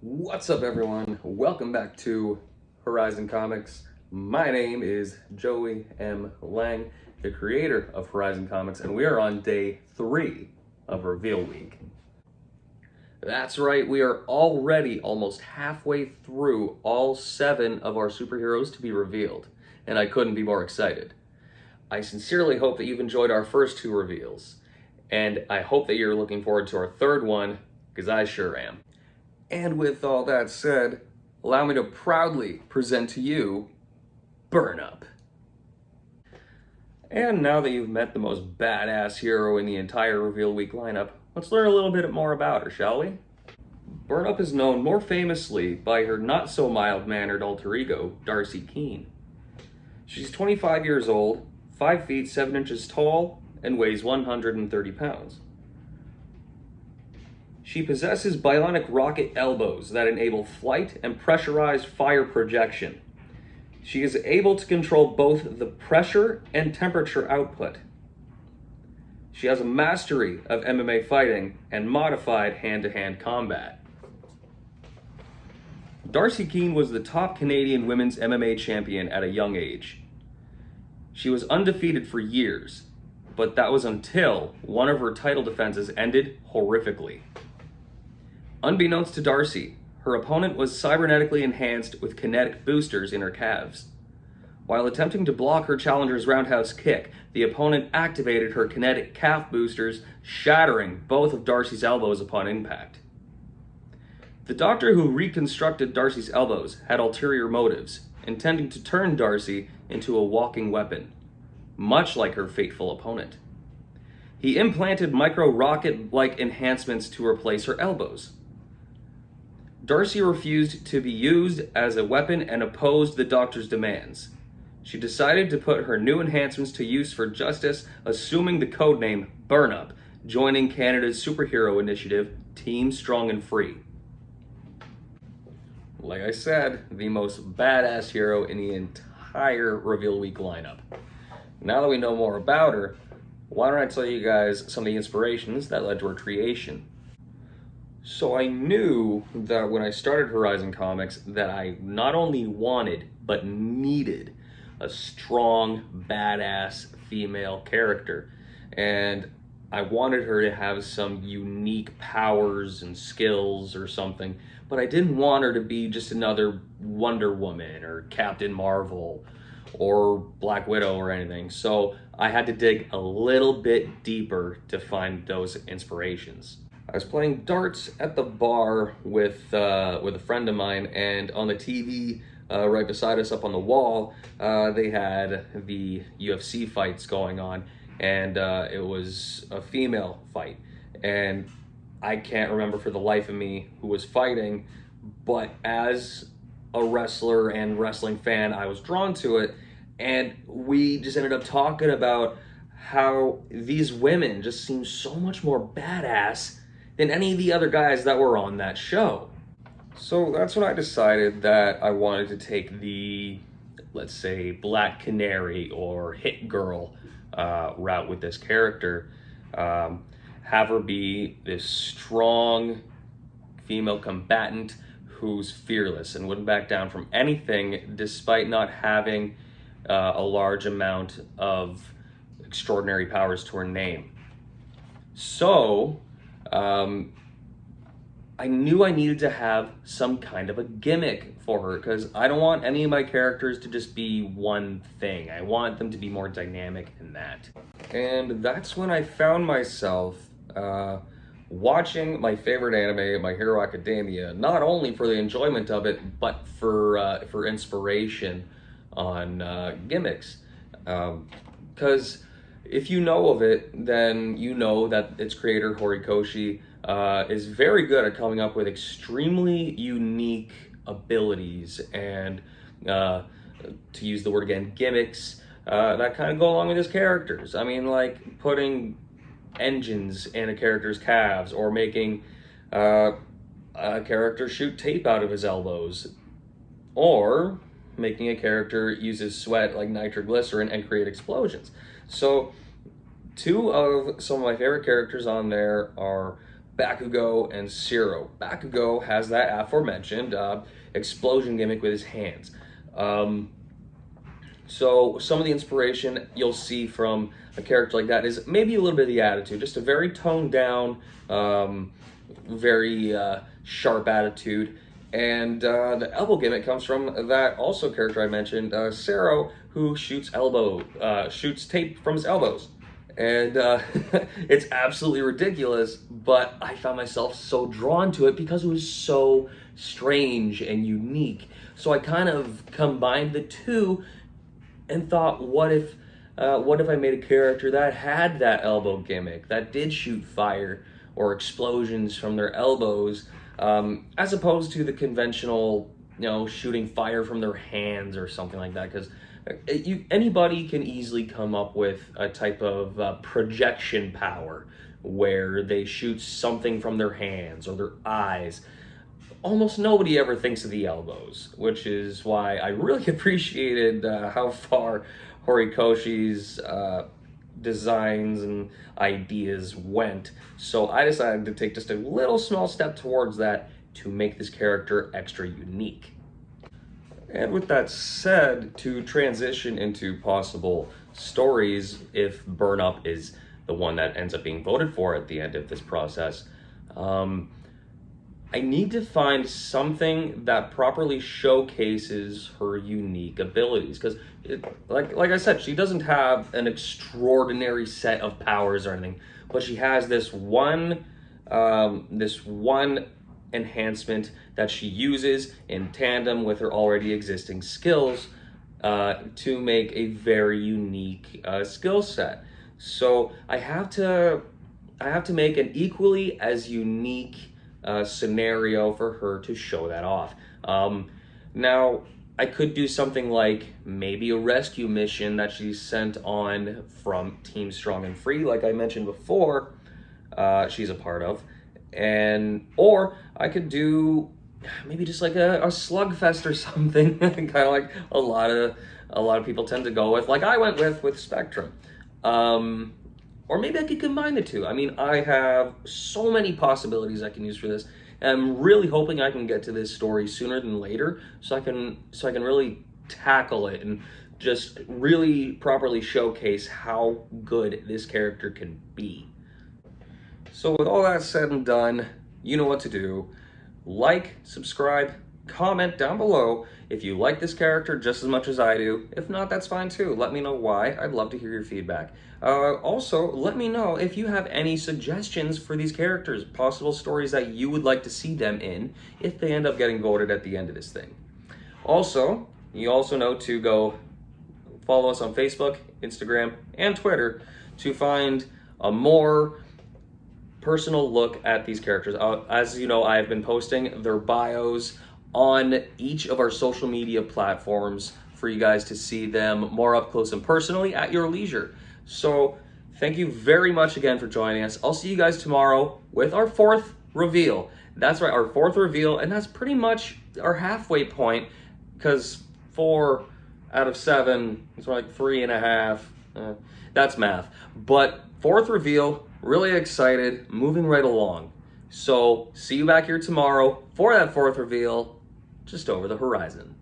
What's up, everyone? Welcome back to HorizonComix. My name is Joey M. Lang, the creator of HorizonComix, and we are on day 3 of Reveal Week. That's right, we are already almost halfway through all 7 of our superheroes to be revealed, and I couldn't be more excited. I sincerely hope that you've enjoyed our first 2 reveals, and I hope that you're looking forward to our third one, because I sure am. And with all that said, allow me to proudly present to you Burn Up. And now that you've met the most badass hero in the entire Reveal Week lineup, let's learn a little bit more about her, shall we? Burn Up is known more famously by her not-so-mild-mannered alter ego, Darcy Keane. She's 25 years old, 5 feet 7 inches tall, and weighs 130 pounds. She possesses bionic rocket elbows that enable flight and pressurized fire projection. She is able to control both the pressure and temperature output. She has a mastery of MMA fighting and modified hand-to-hand combat. Darcy Keane was the top Canadian women's MMA champion at a young age. She was undefeated for years, but that was until one of her title defenses ended horrifically. Unbeknownst to Darcy, her opponent was cybernetically enhanced with kinetic boosters in her calves. While attempting to block her challenger's roundhouse kick, the opponent activated her kinetic calf boosters, shattering both of Darcy's elbows upon impact. The doctor who reconstructed Darcy's elbows had ulterior motives, intending to turn Darcy into a walking weapon, much like her fateful opponent. He implanted micro-rocket-like enhancements to replace her elbows. Darcy refused to be used as a weapon and opposed the doctor's demands. She decided to put her new enhancements to use for justice, assuming the codename Burn Up, joining Canada's superhero initiative, Team Strong and Free. Like I said, the most badass hero in the entire Reveal Week lineup. Now that we know more about her, why don't I tell you guys some of the inspirations that led to her creation. So I knew that when I started HorizonComix that I not only wanted, but needed a strong, badass female character. And I wanted her to have some unique powers and skills or something, but I didn't want her to be just another Wonder Woman or Captain Marvel or Black Widow or anything. So I had to dig a little bit deeper to find those inspirations. I was playing darts at the bar with a friend of mine, and on the TV right beside us up on the wall, they had the UFC fights going on, and it was a female fight. And I can't remember for the life of me who was fighting, but as a wrestler and wrestling fan, I was drawn to it, and we just ended up talking about how these women just seem so much more badass than any of the other guys that were on that show. So that's when I decided that I wanted to take the, let's say, Black Canary or Hit Girl route with this character. Have her be this strong female combatant who's fearless and wouldn't back down from anything despite not having a large amount of extraordinary powers to her name. So, I knew I needed to have some kind of a gimmick for her because I don't want any of my characters to just be one thing. I want them to be more dynamic than that. And that's when I found myself watching my favorite anime, My Hero Academia, not only for the enjoyment of it, but for inspiration on gimmicks. Because if you know of it, then you know that its creator, Horikoshi, is very good at coming up with extremely unique abilities and, to use the word again, gimmicks that kind of go along with his characters. I mean, like putting engines in a character's calves or making a character shoot tape out of his elbows, or making a character use his sweat like nitroglycerin and create explosions. So 2 of some of my favorite characters on there are Bakugo and Zero. Bakugo has that aforementioned explosion gimmick with his hands. So some of the inspiration you'll see from a character like that is maybe a little bit of the attitude, just a very toned down, very sharp attitude. And the elbow gimmick comes from that also character I mentioned, Zero, who shoots tape from his elbows. And it's absolutely ridiculous, but I found myself so drawn to it because it was so strange and unique. So I kind of combined the two and thought, what if I made a character that had that elbow gimmick, that did shoot fire or explosions from their elbows, as opposed to the conventional, shooting fire from their hands or something like that. Because anybody can easily come up with a type of projection power where they shoot something from their hands or their eyes. Almost nobody ever thinks of the elbows, which is why I really appreciated how far Horikoshi's designs and ideas went. So I decided to take just a little small step towards that to make this character extra unique. And with that said, to transition into possible stories, if Burn Up is the one that ends up being voted for at the end of this process, I need to find something that properly showcases her unique abilities. Because, like I said, she doesn't have an extraordinary set of powers or anything, but she has this one enhancement that she uses in tandem with her already existing skills to make a very unique skill set. So I have to make an equally as unique scenario for her to show that off. Now, I could do something like maybe a rescue mission that she's sent on from Team Strong and Free, like I mentioned before, she's a part of. Or I could do maybe just like a slugfest or something, kind of like a lot of people tend to go with, like I went with Spectrum. Or maybe I could combine the two. I mean, I have so many possibilities I can use for this. And I'm really hoping I can get to this story sooner than later, so I can really tackle it and just really properly showcase how good this character can be. So with all that said and done, you know what to do. Like, subscribe, comment down below if you like this character just as much as I do. If not, that's fine too. Let me know why. I'd love to hear your feedback. Also, let me know if you have any suggestions for these characters, possible stories that you would like to see them in if they end up getting voted at the end of this thing. Also, you also know to go follow us on Facebook, Instagram, and Twitter to find a more personal look at these characters. As you know, I have been posting their bios on each of our social media platforms for you guys to see them more up close and personally at your leisure. So thank you very much again for joining us. I'll see you guys tomorrow with our 4th reveal. That's right, our 4th reveal, and that's pretty much our halfway point, because 4 out of 7 is like 3.5. That's math. But 4th reveal, really excited, moving right along. So see you back here tomorrow for that 4th reveal, just over the horizon.